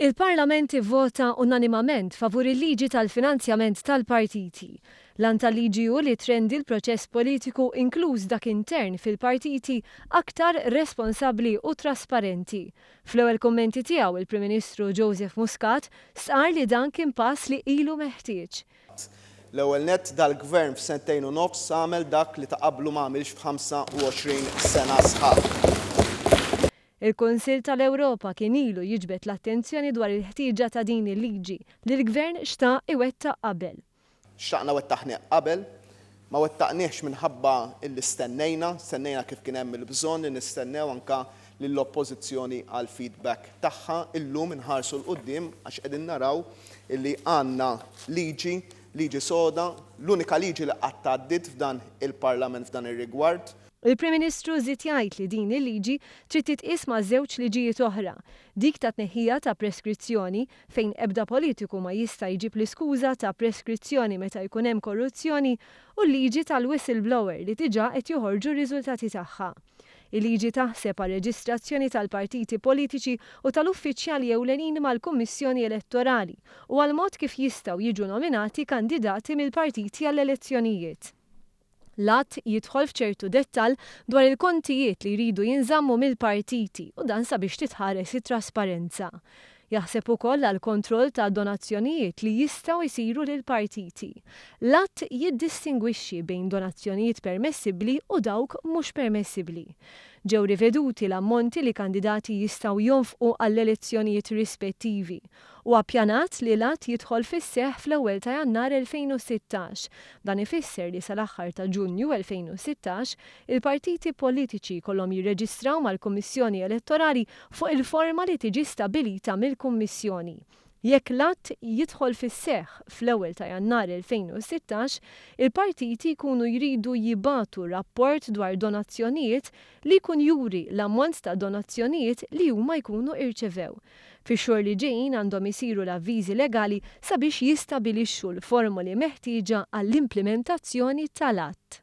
Il-Parlament ivvota unanimament favur il-liġi tal-finanzjament tal-partiti. Lan tal-liġi hu li trendi l-proċess politiku inkluż dak intern fil-partiti aktar responsabbli u trasparenti. Fl-ewwel kummenti tiegħu il-Prim Ministru Joseph Muscat sqar li dan kien pass li ilu meħtieġ. L-ewwel nett dal-Gvern f'sentejn u nofs għamel dak li ta' qablu m'għamilx f'25 sena sħaħ. Il-Kunsill tal-Ewropa kien ilu jiġbed l-attenzjoni dwar il-ħtieġa ta' din il-liġi li l-Gvern xtaq iwettaq qabel. Xtaqna wettaħnieq qabel, ma wettaqniex minħabba illi stennejna kif kien hemm il-bżonn li nistennew anke lill-oppożizzjoni għal feedback tagħha illum inħarsu l-qudiem għax qegħdin naraw illi għandna liġi soda, l-unika liġi li qatt tgħaddiet f'dan il-Parlament f'dan ir-rigward. Il-Prim Ministru żied jgħid li din il-liġi trid titqis ma' żewġ liġijiet oħra, dik ta' tneħħija ta' preskrizzjoni fejn ebda politiku ma jista' jġib l-iskuża ta' preskrizzjoni meta jkun hemm korruzzjoni u l-liġi tal-whistleblower li diġà qed joħorġu r-riżultati tagħha. Il-liġi taħseb għal reġistrazzjoni tal-partiti politiċi u tal-uffiċjali ewlenin mal-Kummissjoni Elettorali u għal mod kif jistgħu jiġu nominati kandidati mill-partiti għall-elezzjonijiet. L-att jidħol f'ċertu dettall dwar il-kontijiet li jridu jinżammu mill-partiti u dan sabiex titħares it-trasparenza. Jaħseb ukoll għal kontroll ta' donazzjonijiet li jistgħu jsiru lill-partiti. L-att jiddistingwixxi bejn donazzjonijiet permessibbli u dawk mhux permessibbli. Ġew riveduti l-ammonti li kandidati jistgħu jonfqu għall-elezzjonijiet rispettivi u appjanat li l-att jidħol fis-seħħ fl-ewwel ta' Jannar 2016. Dan ifisser li sal-aħħar ta' Ġunju 2016 il-partiti politiċi kollhom jirreġistraw mal-Kummissjoni Elettorali fuq il-forma li tiġi stabilita mill-Kummissjoni. Jekk l-att jidħol fis-seħħ fl-ewwel ta' Jannar 2016, il-partiti jkunu jridu jibatu rapport dwar donazzjonijiet li jkun juri l-ammont ta' donazzjonijiet li huma jkunu irċevew. Fix-xhur li ġejjin għandhom isiru l-avviżi legali sabiex jistabilixxu l-formuli meħtieġa għall-implementazzjoni tal-att.